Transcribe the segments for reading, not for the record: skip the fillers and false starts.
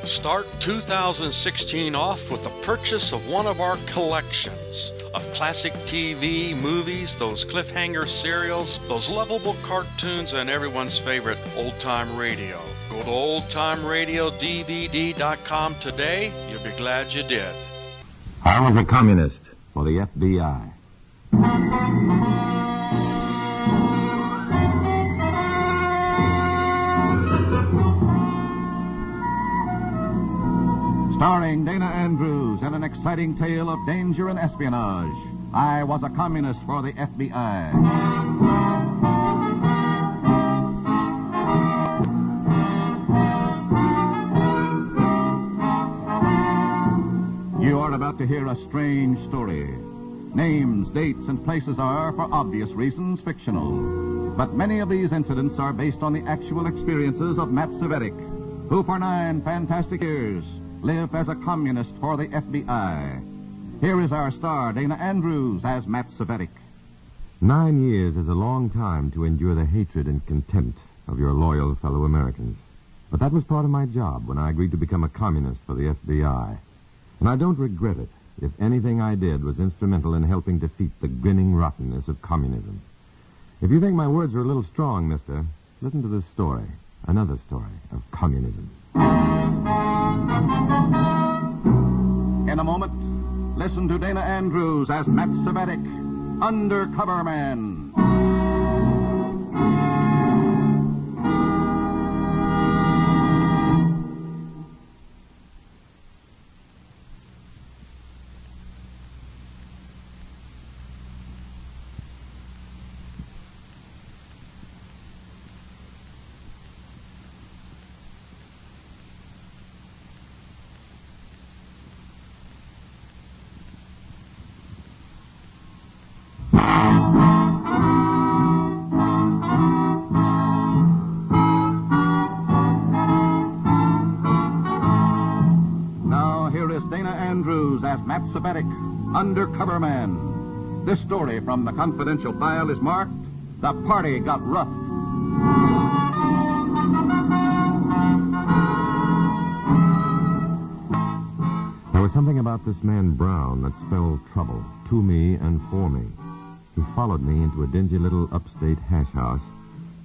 Start 2016 off with the purchase of one of our collections of classic TV, movies, those cliffhanger serials, those lovable cartoons, and everyone's favorite old-time radio. Go to oldtimeradiodvd.com today. You'll be glad you did. I was a communist for the FBI. Starring Dana Andrews in an exciting tale of danger and espionage. I was a communist for the FBI. You are about to hear a strange story. Names, dates, and places are, for obvious reasons, fictional. But many of these incidents are based on the actual experiences of Matt Cvetic, who for 9 fantastic years lived as a communist for the FBI. Here is our star, Dana Andrews, as Matt Cvetic. 9 years is a long time to endure the hatred and contempt of your loyal fellow Americans. But that was part of my job when I agreed to become a communist for the FBI. And I don't regret it if anything I did was instrumental in helping defeat the grinning rottenness of communism. If you think my words are a little strong, mister, listen to this story, another story of communism. In a moment, listen to Dana Andrews as Matt Cvetic, Undercover Man. As Matt Cvetic, Undercover Man. This story from the confidential file is marked, The Party Got Rough. There was something about this man Brown that spelled trouble to me and for me. He followed me into a dingy little upstate hash house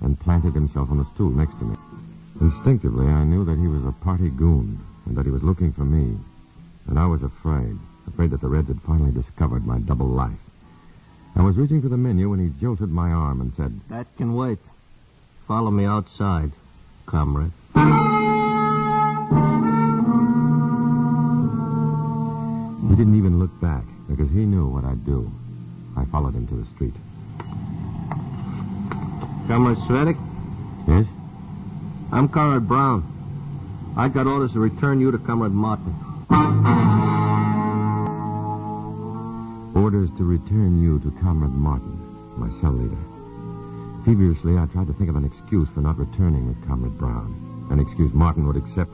and planted himself on the stool next to me. Instinctively, I knew that he was a party goon and that he was looking for me. And I was afraid that the Reds had finally discovered my double life. I was reaching for the menu when he jolted my arm and said, "That can wait. Follow me outside, comrade." He didn't even look back because he knew what I'd do. I followed him to the street. Comrade Cvetic? Yes? I'm Comrade Brown. I got orders to return you to Comrade Martin. Orders to return you to Comrade Martin, my cell leader. Feverishly, I tried to think of an excuse for not returning with Comrade Brown. An excuse Martin would accept,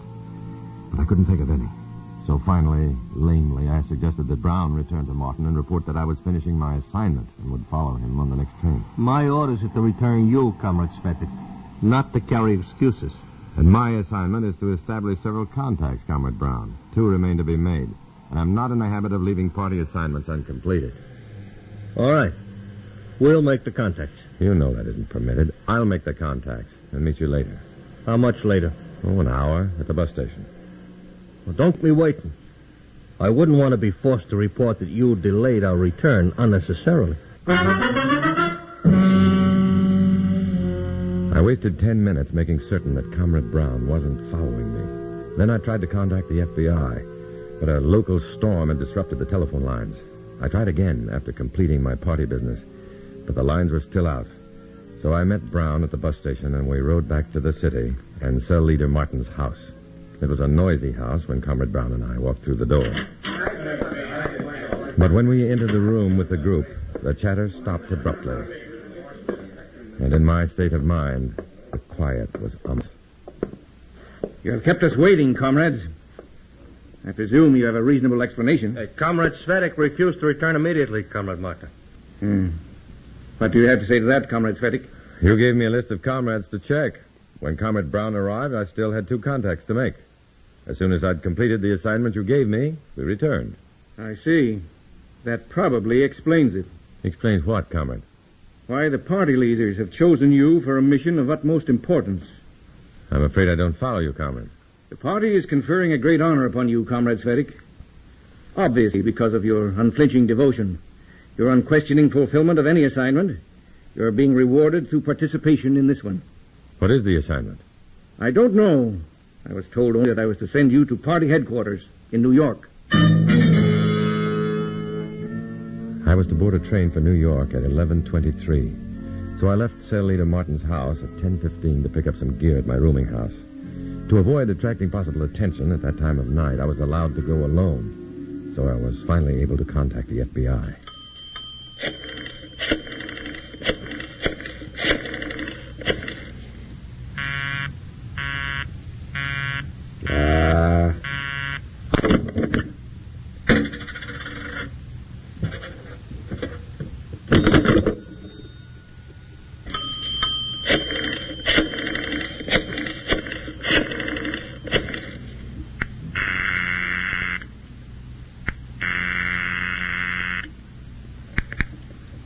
but I couldn't think of any. So finally, lamely, I suggested that Brown return to Martin and report that I was finishing my assignment and would follow him on the next train. My orders are to return you, Comrade Cvetic, not to carry excuses. And my assignment is to establish several contacts, Comrade Brown. 2 remain to be made. And I'm not in the habit of leaving party assignments uncompleted. All right. We'll make the contacts. You know that isn't permitted. I'll make the contacts and meet you later. How much later? Oh, an hour at the bus station. Well, don't be waiting. I wouldn't want to be forced to report that you delayed our return unnecessarily. I wasted 10 minutes making certain that Comrade Brown wasn't following me. Then I tried to contact the FBI, but a local storm had disrupted the telephone lines. I tried again after completing my party business, but the lines were still out. So I met Brown at the bus station, and we rode back to the city and cell leader Martin's house. It was a noisy house when Comrade Brown and I walked through the door. But when we entered the room with the group, the chatter stopped abruptly. And in my state of mind, the quiet was ominous. You have kept us waiting, comrades. I presume you have a reasonable explanation. Comrade Cvetic refused to return immediately, Comrade Martin. What do you have to say to that, Comrade Cvetic? You gave me a list of comrades to check. When Comrade Brown arrived, I still had 2 contacts to make. As soon as I'd completed the assignment you gave me, we returned. I see. That probably explains it. Explains what, comrade? Why the party leaders have chosen you for a mission of utmost importance. I'm afraid I don't follow you, comrade. The party is conferring a great honor upon you, Comrade Cvetic. Obviously because of your unflinching devotion, your unquestioning fulfillment of any assignment. You're being rewarded through participation in this one. What is the assignment? I don't know. I was told only that I was to send you to party headquarters in New York. I was to board a train for New York at 11:23. So I left Cell Leader Martin's house at 10:15 to pick up some gear at my rooming house. To avoid attracting possible attention at that time of night, I was allowed to go alone. So I was finally able to contact the FBI.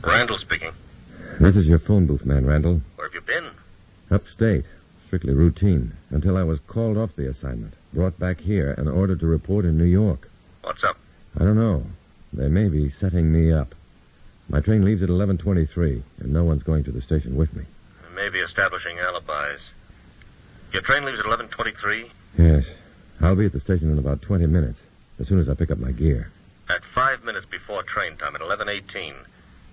Randall speaking. This is your phone booth, man, Randall. Where have you been? Upstate. Strictly routine. Until I was called off the assignment, brought back here, and ordered to report in New York. What's up? I don't know. They may be setting me up. My train leaves at 11:23, and no one's going to the station with me. Maybe establishing alibis. Your train leaves at 11:23? Yes. I'll be at the station in about 20 minutes, as soon as I pick up my gear. At 5 minutes before train time, at 11:18.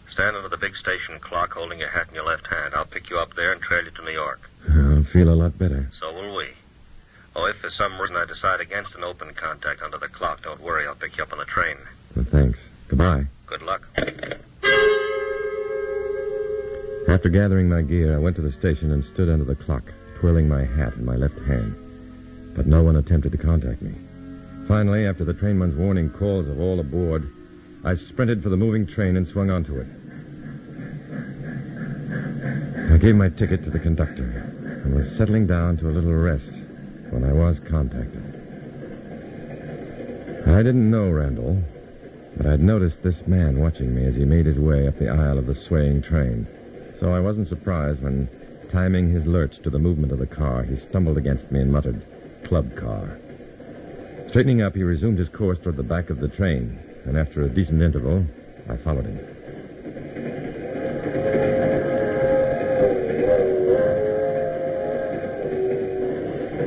Stand under the big station clock holding your hat in your left hand. I'll pick you up there and trail you to New York. I'll feel a lot better. So will we. Oh, if for some reason I decide against an open contact under the clock, don't worry. I'll pick you up on the train. Well, thanks. Goodbye. Good luck. After gathering my gear, I went to the station and stood under the clock, twirling my hat in my left hand. But no one attempted to contact me. Finally, after the trainman's warning calls of all aboard, I sprinted for the moving train and swung onto it. I gave my ticket to the conductor and was settling down to a little rest when I was contacted. I didn't know Randall, but I'd noticed this man watching me as he made his way up the aisle of the swaying train. So I wasn't surprised when, timing his lurch to the movement of the car, he stumbled against me and muttered, "Club car." Straightening up, he resumed his course toward the back of the train, and after a decent interval, I followed him.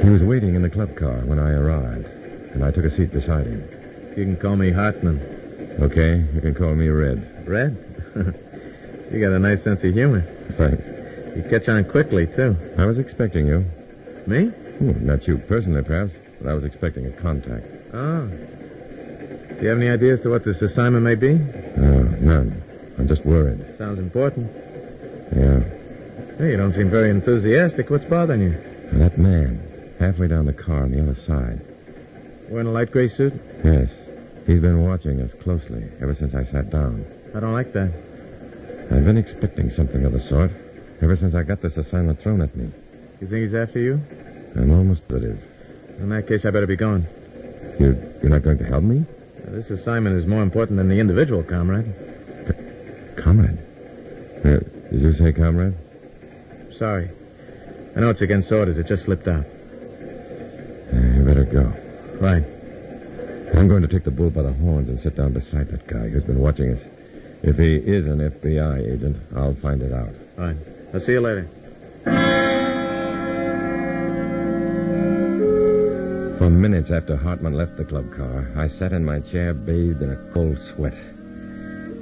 He was waiting in the club car when I arrived, and I took a seat beside him. You can call me Hartman. Okay, you can call me Red. Red? You got a nice sense of humor. Thanks. You catch on quickly, too. I was expecting you. Me? Not you personally, perhaps, but I was expecting a contact. Oh. Do you have any idea as to what this assignment may be? No, none. I'm just worried. Sounds important. Yeah. Hey, you don't seem very enthusiastic. What's bothering you? That man, halfway down the car on the other side. Wearing a light gray suit? Yes. He's been watching us closely ever since I sat down. I don't like that. I've been expecting something of the sort ever since I got this assignment thrown at me. You think he's after you? I'm almost positive. In that case, I better be going. You're not going to help me? This assignment is more important than the individual, comrade. Comrade? Did you say comrade? Sorry. I know it's against orders. It just slipped out. You better go. Right. I'm going to take the bull by the horns and sit down beside that guy who's been watching us. If he is an FBI agent, I'll find it out. Right. I'll see you later. For minutes after Hartman left the club car, I sat in my chair bathed in a cold sweat.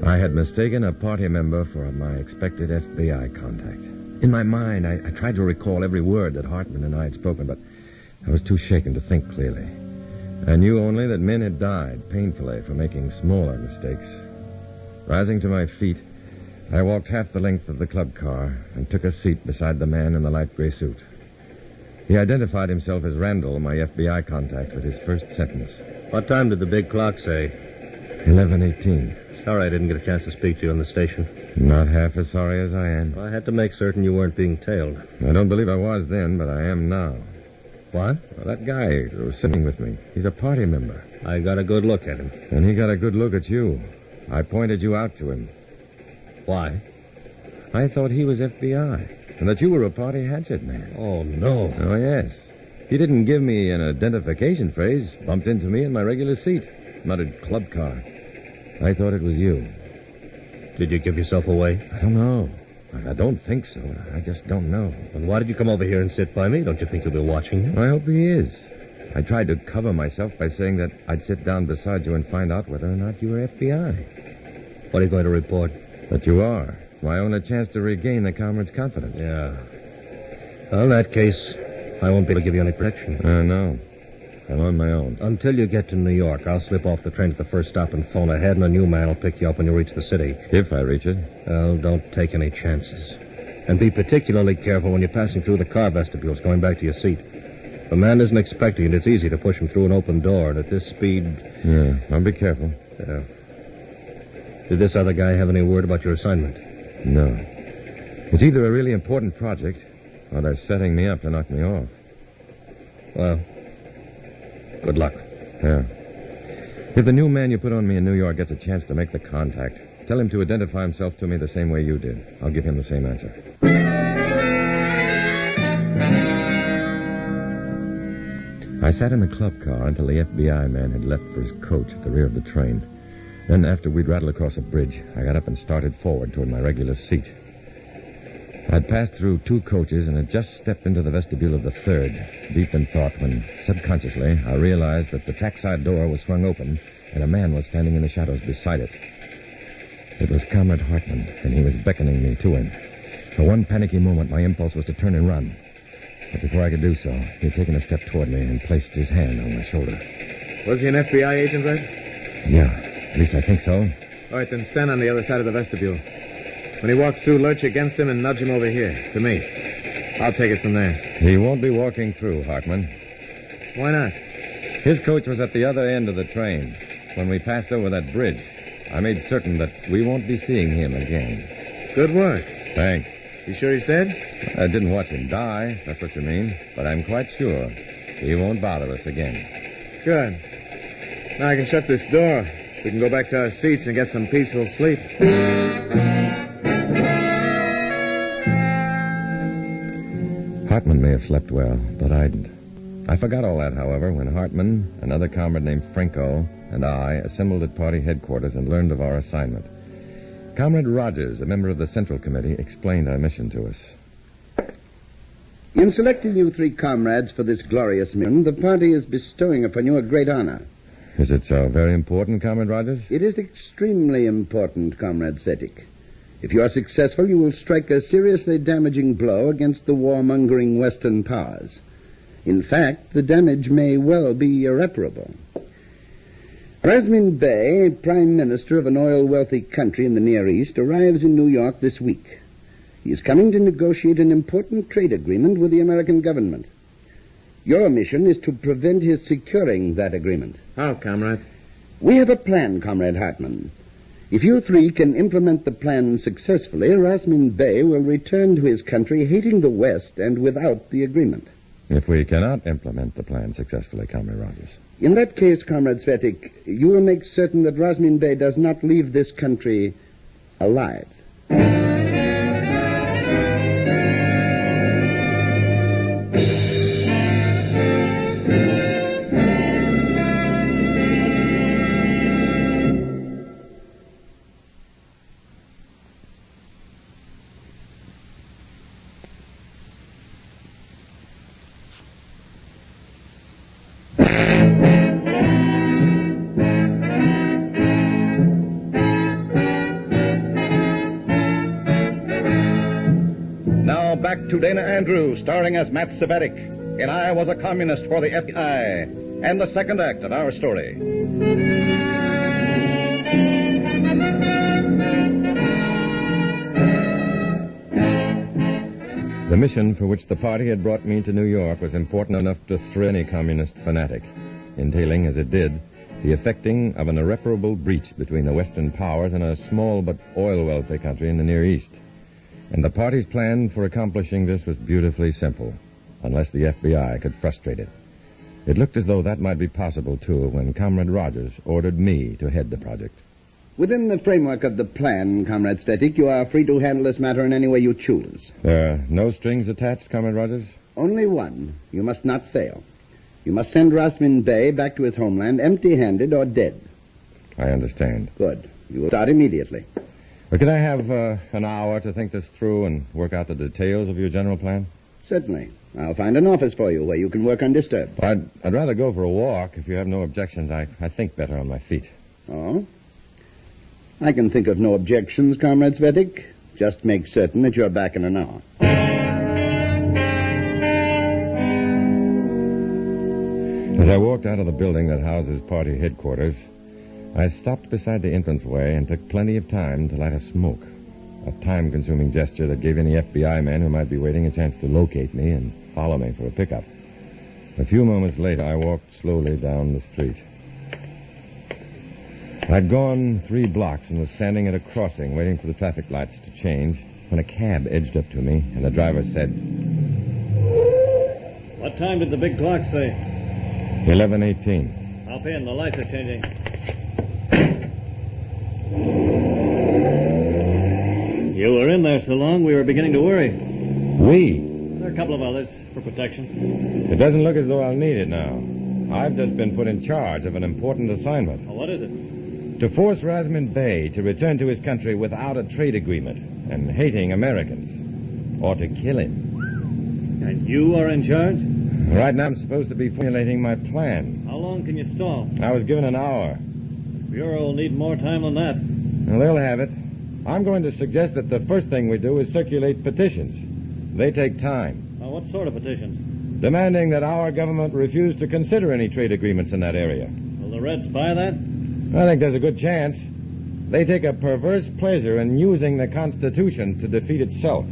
I had mistaken a party member for my expected FBI contact. In my mind, I tried to recall every word that Hartman and I had spoken, but I was too shaken to think clearly. I knew only that men had died painfully for making smaller mistakes. Rising to my feet, I walked half the length of the club car and took a seat beside the man in the light gray suit. He identified himself as Randall, my FBI contact, with his first sentence. What time did the big clock say? 11:18. Sorry I didn't get a chance to speak to you on the station. Not half as sorry as I am. I had to make certain you weren't being tailed. I don't believe I was then, but I am now. What? Well, that guy who was sitting with me, he's a party member. I got a good look at him. And he got a good look at you. I pointed you out to him. Why? I thought he was FBI, and that you were a party hatchet man. Oh, no. Oh, yes. He didn't give me an identification phrase, bumped into me in my regular seat, muttered club car. I thought it was you. Did you give yourself away? I don't know. I don't think so. I just don't know. Then why did you come over here and sit by me? Don't you think he'll be watching you? I hope he is. I tried to cover myself by saying that I'd sit down beside you and find out whether or not you were FBI. What are you going to report? But you are. It's my only chance to regain the comrade's confidence. Yeah. Well, in that case, I won't be able to give you any protection. No. I'm on my own. Until you get to New York, I'll slip off the train at the first stop and phone ahead, and a new man will pick you up when you reach the city. If I reach it. Well, don't take any chances. And be particularly careful when you're passing through the car vestibules, going back to your seat. If a man isn't expecting it, it's easy to push him through an open door, and at this speed... Yeah, I'll be careful. Yeah. Did this other guy have any word about your assignment? No. It's either a really important project, or they're setting me up to knock me off. Well, good luck. Yeah. If the new man you put on me in New York gets a chance to make the contact, tell him to identify himself to me the same way you did. I'll give him the same answer. I sat in the club car until the FBI man had left for his coach at the rear of the train. Then, after we'd rattled across a bridge, I got up and started forward toward my regular seat. I'd passed through 2 coaches and had just stepped into the vestibule of the third, deep in thought, when, subconsciously, I realized that the trackside door was swung open and a man was standing in the shadows beside it. It was Comrade Hartman, and he was beckoning me to him. For one panicky moment, my impulse was to turn and run. But before I could do so, he had taken a step toward me and placed his hand on my shoulder. Was he an FBI agent, Red? Yeah, at least I think so. All right, then stand on the other side of the vestibule. When he walks through, lurch against him and nudge him over here, to me. I'll take it from there. He won't be walking through, Hartman. Why not? His coach was at the other end of the train. When we passed over that bridge, I made certain that we won't be seeing him again. Good work. Thanks. You sure he's dead? I didn't watch him die, if that's what you mean. But I'm quite sure he won't bother us again. Good. Now I can shut this door. We can go back to our seats and get some peaceful sleep. Hartman may have slept well, but I didn't. I forgot all that, however, when Hartman, another comrade named Franco, and I assembled at party headquarters and learned of our assignment. Comrade Rogers, a member of the Central Committee, explained our mission to us. In selecting you 3 comrades for this glorious mission, the party is bestowing upon you a great honor. Is it so very important, Comrade Rogers? It is extremely important, Comrade Cvetic. If you are successful, you will strike a seriously damaging blow against the warmongering Western powers. In fact, the damage may well be irreparable. Razmin Bey, Prime Minister of an oil-wealthy country in the Near East, arrives in New York this week. He is coming to negotiate an important trade agreement with the American government. Your mission is to prevent his securing that agreement. How, comrade? We have a plan, Comrade Hartman. If you 3 can implement the plan successfully, Razmin Bey will return to his country hating the West and without the agreement. If we cannot implement the plan successfully, Comrade Rogers. In that case, Comrade Cvetic, you will make certain that Razmin Bey does not leave this country alive. Back to Dana Andrews, starring as Matt Cvetic in I Was a Communist for the FBI, and the second act of our story. The mission for which the party had brought me to New York was important enough to thrill any communist fanatic, entailing, as it did, the effecting of an irreparable breach between the Western powers and a small but oil-wealthy country in the Near East. And the party's plan for accomplishing this was beautifully simple. unless the FBI could frustrate it. It looked as though that might be possible, too, when Comrade Rogers ordered me to head the project. Within the framework of the plan, Comrade Cvetic, you are free to handle this matter in any way you choose. There are no strings attached, Comrade Rogers? Only one. You must not fail. You must send Rasmin Bey back to his homeland empty-handed or dead. I understand. Good. You will start immediately. But could I have an hour to think this through and work out the details of your general plan? Certainly. I'll find an office for you where you can work undisturbed. I'd rather go for a walk. If you have no objections, I think better on my feet. Oh? I can think of no objections, Comrade Cvetic. Just make certain that you're back in an hour. As I walked out of the building that houses party headquarters, I stopped beside the entranceway and took plenty of time to light a smoke. A time-consuming gesture that gave any FBI man who might be waiting a chance to locate me and follow me for a pickup. A few moments later, I walked slowly down the street. I'd gone 3 blocks and was standing at a crossing waiting for the traffic lights to change when a cab edged up to me and the driver said, "What time did the big clock say?" 11:18. Hop in, the lights are changing. You were in there so long, we were beginning to worry. We? There are a couple of others, for protection. It doesn't look as though I'll need it now. I've just been put in charge of an important assignment. Well, what is it? To force Rasmin Bey to return to his country without a trade agreement and hating Americans. Or to kill him. And you are in charge? Right now I'm supposed to be formulating my plan. How long can you stall? I was given an hour. The Bureau will need more time than that. Well, they'll have it. I'm going to suggest that the first thing we do is circulate petitions. They take time. Now, what sort of petitions? Demanding that our government refuse to consider any trade agreements in that area. Will the Reds buy that? I think there's a good chance. They take a perverse pleasure in using the Constitution to defeat itself.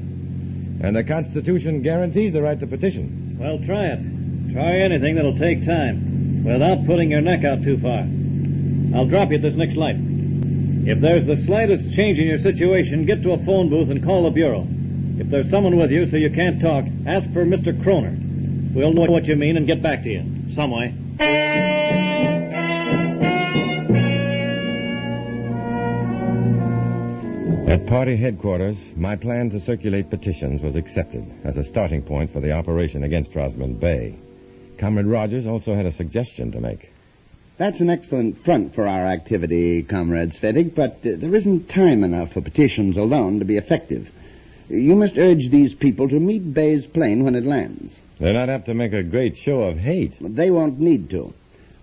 And the Constitution guarantees the right to petition. Well, try it. Try anything that'll take time, without putting your neck out too far. I'll drop you at this next light. If there's the slightest change in your situation, get to a phone booth and call the Bureau. If there's someone with you so you can't talk, ask for Mr. Kroner. We'll know what you mean and get back to you, some way. At party headquarters, my plan to circulate petitions was accepted as a starting point for the operation against Rasmin Bey. Comrade Rogers also had a suggestion to make. That's an excellent front for our activity, Comrade Cvetic, but there isn't time enough for petitions alone to be effective. You must urge these people to meet Bey's plane when it lands. They're not apt to make a great show of hate. They won't need to.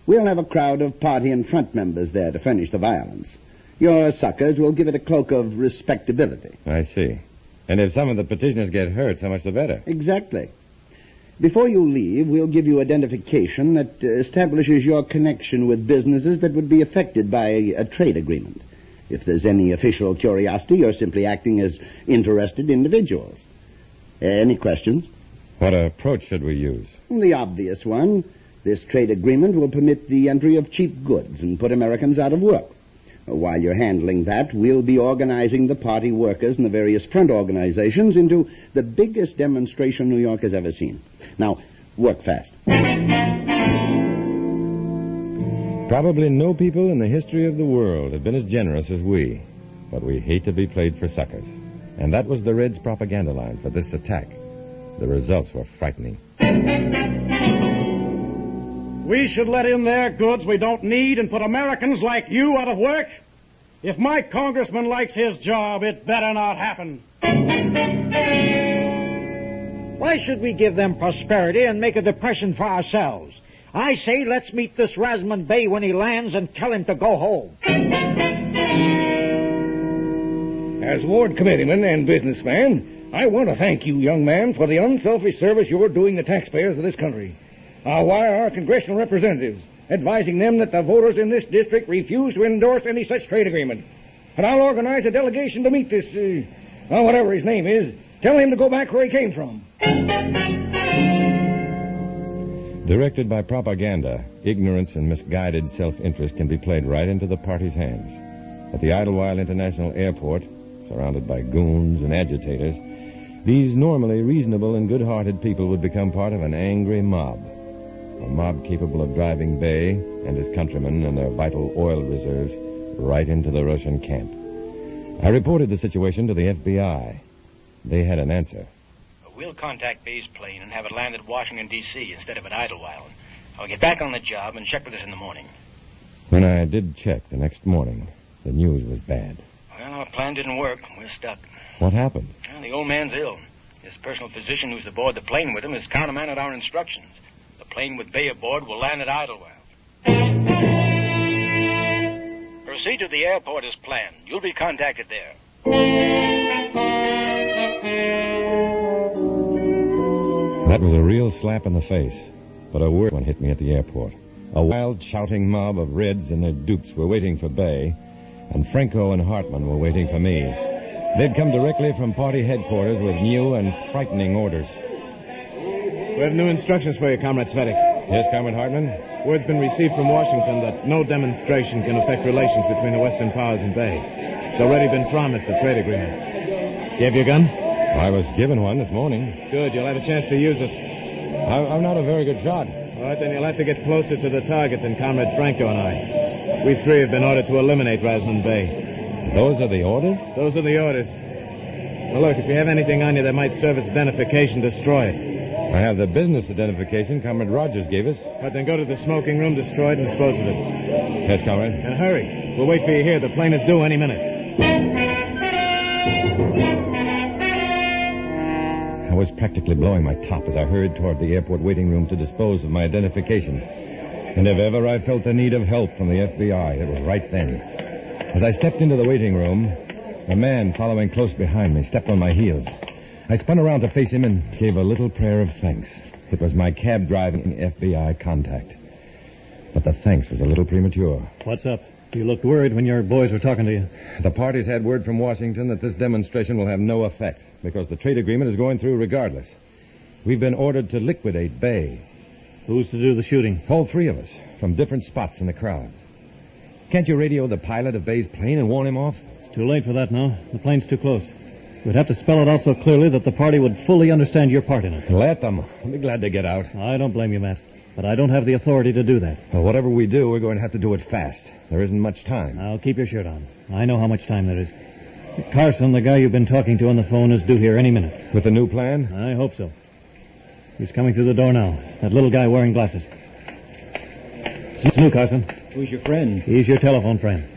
We'll have a crowd of party and front members there to furnish the violence. Your suckers will give it a cloak of respectability. I see. And if some of the petitioners get hurt, so much the better. Exactly. Before you leave, we'll give you identification that establishes your connection with businesses that would be affected by a trade agreement. If there's any official curiosity, you're simply acting as interested individuals. Any questions? What approach should we use? The obvious one. This trade agreement will permit the entry of cheap goods and put Americans out of work. While you're handling that, we'll be organizing the party workers and the various front organizations into the biggest demonstration New York has ever seen. Now, work fast. Probably no people in the history of the world have been as generous as we. But we hate to be played for suckers. And that was the Reds' propaganda line for this attack. The results were frightening. We should let in their goods we don't need and put Americans like you out of work? If my congressman likes his job, it better not happen. Why should we give them prosperity and make a depression for ourselves? I say let's meet this Rasmin Bey when he lands and tell him to go home. As ward committeeman and businessman, I want to thank you, young man, for the unselfish service you're doing the taxpayers of this country. I'll wire our congressional representatives, advising them that the voters in this district refuse to endorse any such trade agreement. And I'll organize a delegation to meet this, whatever his name is. Tell him to go back where he came from. Directed by propaganda, ignorance and misguided self-interest can be played right into the party's hands. At the Idlewild International Airport, surrounded by goons and agitators, These normally reasonable and good-hearted people would become part of an angry mob. A mob capable of driving Bay and his countrymen and their vital oil reserves right into the Russian camp. I reported the situation to the FBI. They had an answer. We'll contact Bay's plane and have it land at Washington, D.C. instead of at Idlewild. I'll get back on the job and check with us in the morning. When I did check the next morning, the news was bad. Well, our plan didn't work. We're stuck. What happened? Well, the old man's ill. His personal physician who's aboard the plane with him has countermanded our instructions. The plane with Bay aboard will land at Idlewild. Proceed to the airport as planned. You'll be contacted there. That was a real slap in the face, but a worse one hit me at the airport. A wild, shouting mob of Reds and their dupes were waiting for Bay, and Franco and Hartman were waiting for me. They'd come directly from party headquarters with new and frightening orders. We have new instructions for you, Comrade Cvetic. Yes, Comrade Hartman? Word's been received from Washington that no demonstration can affect relations between the Western powers and Bay. It's already been promised a trade agreement. Do you have your gun? I was given one this morning. Good, you'll have a chance to use it. I'm not a very good shot. All right, then you'll have to get closer to the target than Comrade Franco and I. We three have been ordered to eliminate Rasmund Bay. Those are the orders? Those are the orders. Well, look, if you have anything on you that might serve as identification, destroy it. I have the business identification Comrade Rogers gave us. But then go to the smoking room, destroy it, and dispose of it. Yes, Comrade. And hurry. We'll wait for you here. The plane is due any minute. I was practically blowing my top as I hurried toward the airport waiting room to dispose of my identification. And if ever I felt the need of help from the FBI, it was right then. As I stepped into the waiting room, a man following close behind me stepped on my heels. I spun around to face him and gave a little prayer of thanks. It was my cab-driving FBI contact. But the thanks was a little premature. What's up? You looked worried when your boys were talking to you. The parties had word from Washington that this demonstration will have no effect because the trade agreement is going through regardless. We've been ordered to liquidate Bay. Who's to do the shooting? All three of us, from different spots in the crowd. Can't you radio the pilot of Bay's plane and warn him off? It's too late for that now. The plane's too close. We'd have to spell it out so clearly that the party would fully understand your part in it. Let them. I'll be glad to get out. I don't blame you, Matt. But I don't have the authority to do that. Well, whatever we do, we're going to have to do it fast. There isn't much time. Now, keep your shirt on. I know how much time there is. Carson, the guy you've been talking to on the phone, is due here any minute. With the new plan? I hope so. He's coming through the door now. That little guy wearing glasses. It's new, Carson. Who's your friend? He's your telephone friend.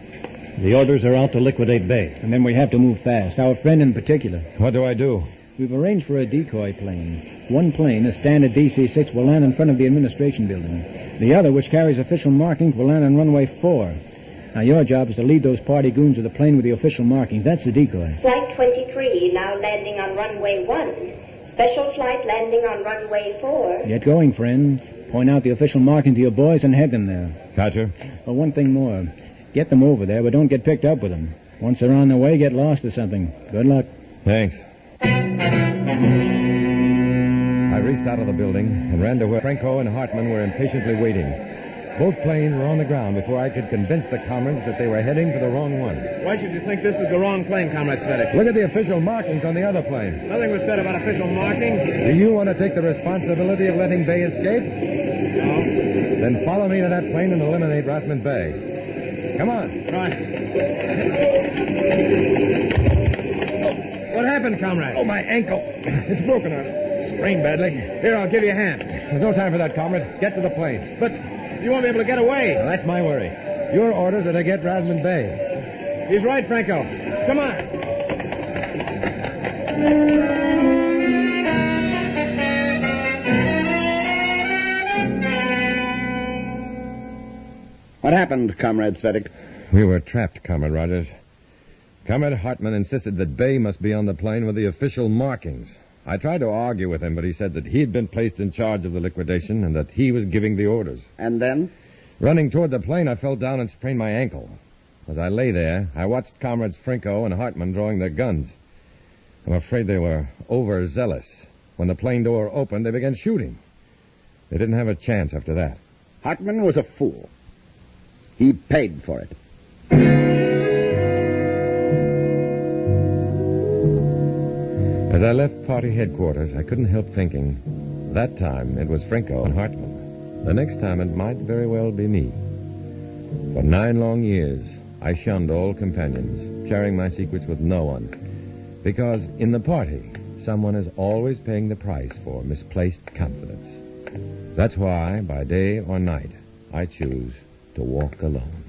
The orders are out to liquidate Bay. And then we have to move fast. Our friend in particular. What do I do? We've arranged for a decoy plane. One plane, a standard DC-6, will land in front of the administration building. The other, which carries official markings, will land on runway 4. Now, your job is to lead those party goons to the plane with the official markings. That's the decoy. Flight 23, now landing on runway 1. Special flight landing on runway 4. Get going, friend. Point out the official marking to your boys and head them there. Gotcha. Well, one thing more. Get them over there, but don't get picked up with them. Once they're on their way, get lost or something. Good luck. Thanks. I raced out of the building and ran to where Franco and Hartman were impatiently waiting. Both planes were on the ground before I could convince the comrades that they were heading for the wrong one. Why should you think this is the wrong plane, Comrade Cvetic? Look at the official markings on the other plane. Nothing was said about official markings. Do you want to take the responsibility of letting Bay escape? No. Then follow me to that plane and eliminate Rasmund Bay. Come on. Right. What happened, Comrade? Oh, my ankle. It's broken up. Sprained badly. Here, I'll give you a hand. There's no time for that, comrade. Get to the plane. But you won't be able to get away. Well, that's my worry. Your orders are to get Rasmund Bay. He's right, Franco. Come on. What happened, Comrade Cvetic? We were trapped, Comrade Rogers. Comrade Hartman insisted that Bay must be on the plane with the official markings. I tried to argue with him, but he said that he had been placed in charge of the liquidation and that he was giving the orders. And then? Running toward the plane, I fell down and sprained my ankle. As I lay there, I watched Comrades Franco and Hartman drawing their guns. I'm afraid they were overzealous. When the plane door opened, they began shooting. They didn't have a chance after that. Hartman was a fool. He paid for it. As I left party headquarters, I couldn't help thinking, that time it was Franco and Hartman. The next time it might very well be me. For 9 long years, I shunned all companions, sharing my secrets with no one. Because in the party, someone is always paying the price for misplaced confidence. That's why, by day or night, I choose to walk alone.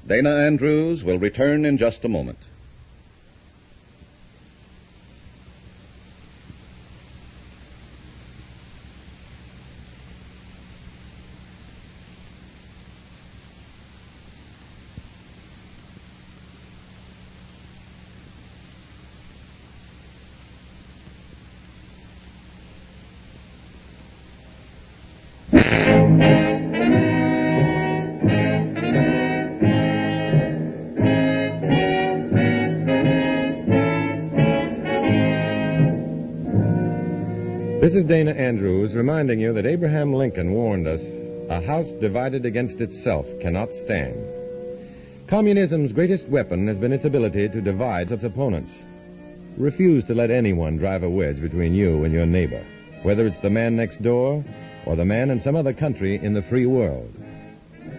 Dana Andrews will return in just a moment. This is Dana Andrews reminding you that Abraham Lincoln warned us, a house divided against itself cannot stand. Communism's greatest weapon has been its ability to divide its opponents. Refuse to let anyone drive a wedge between you and your neighbor, whether it's the man next door or the man in some other country in the free world.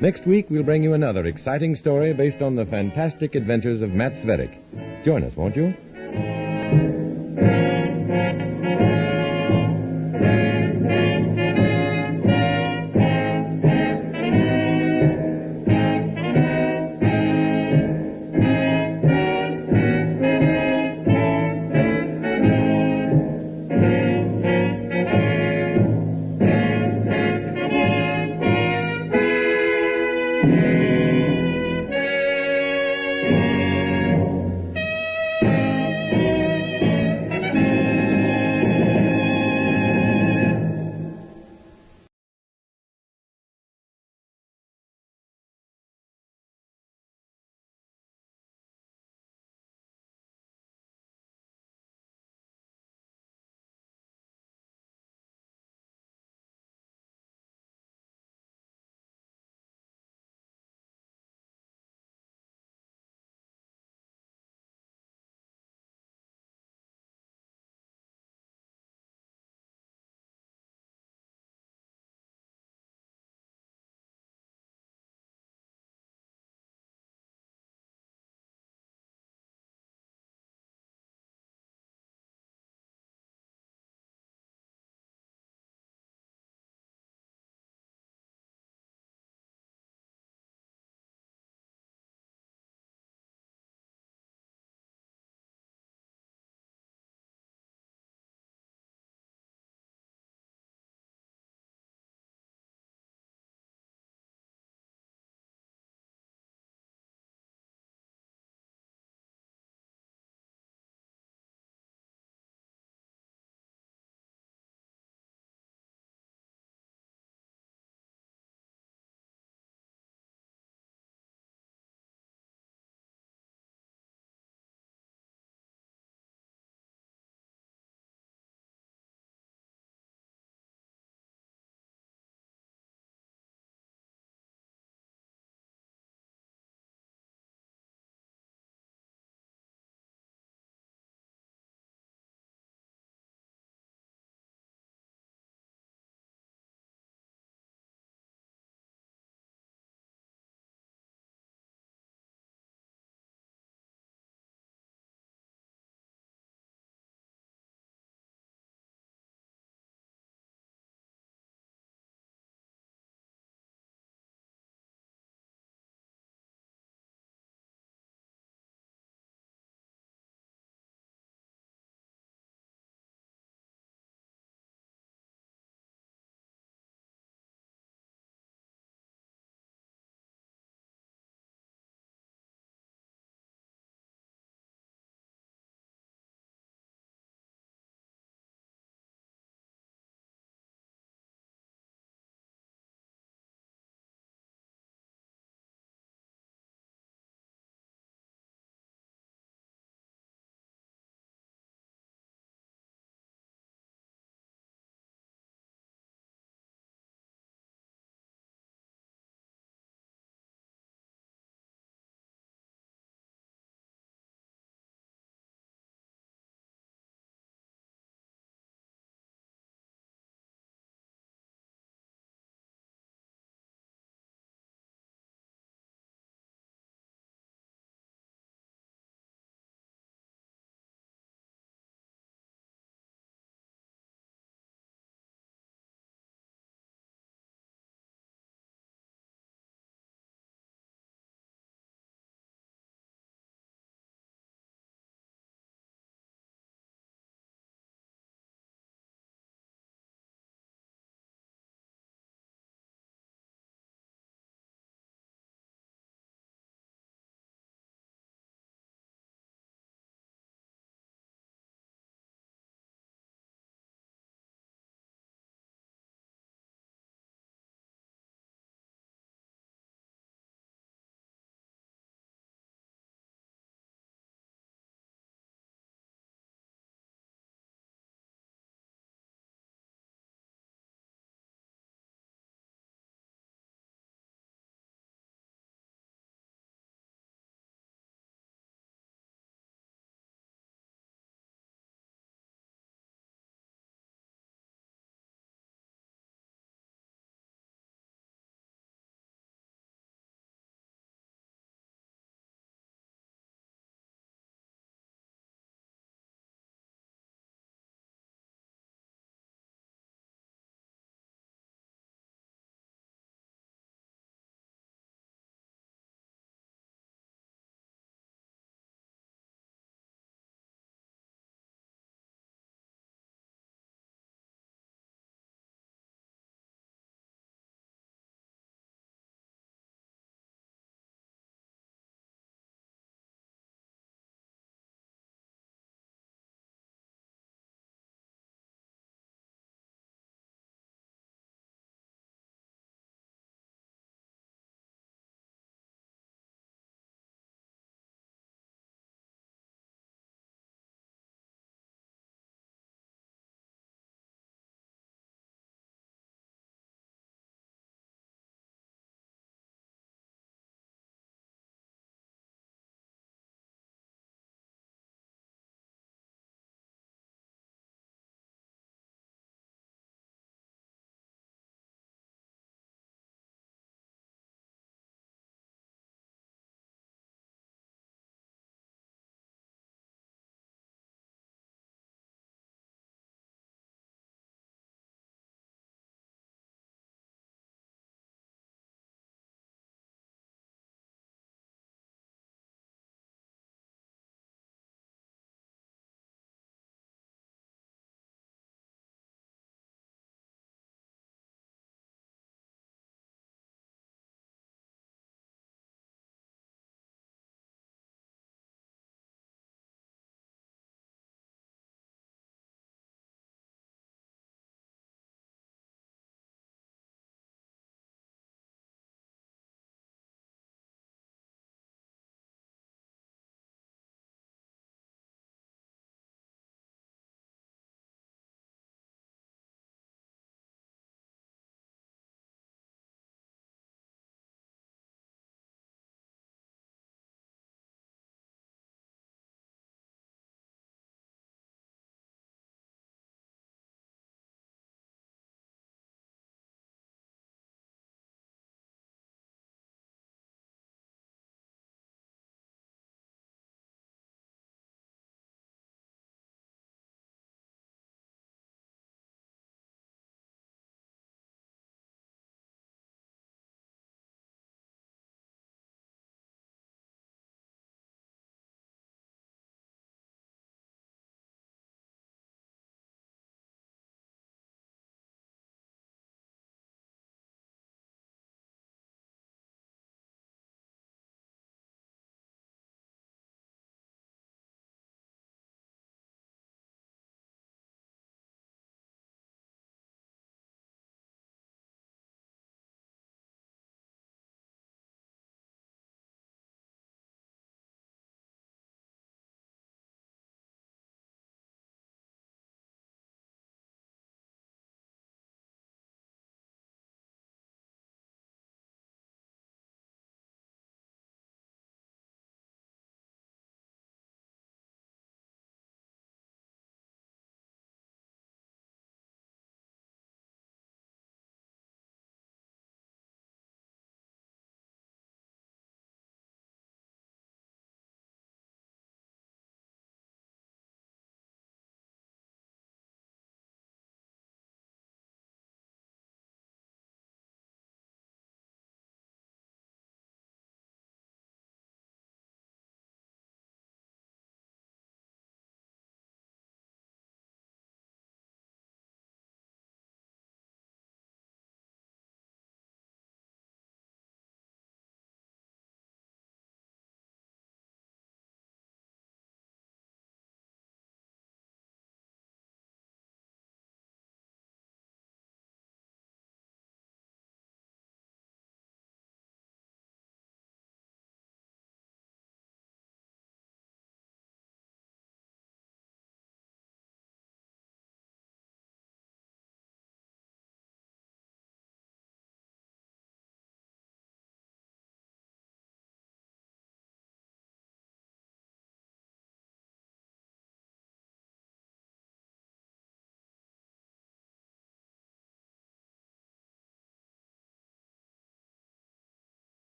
Next week, we'll bring you another exciting story based on the fantastic adventures of Matt Cvetic. Join us, won't you?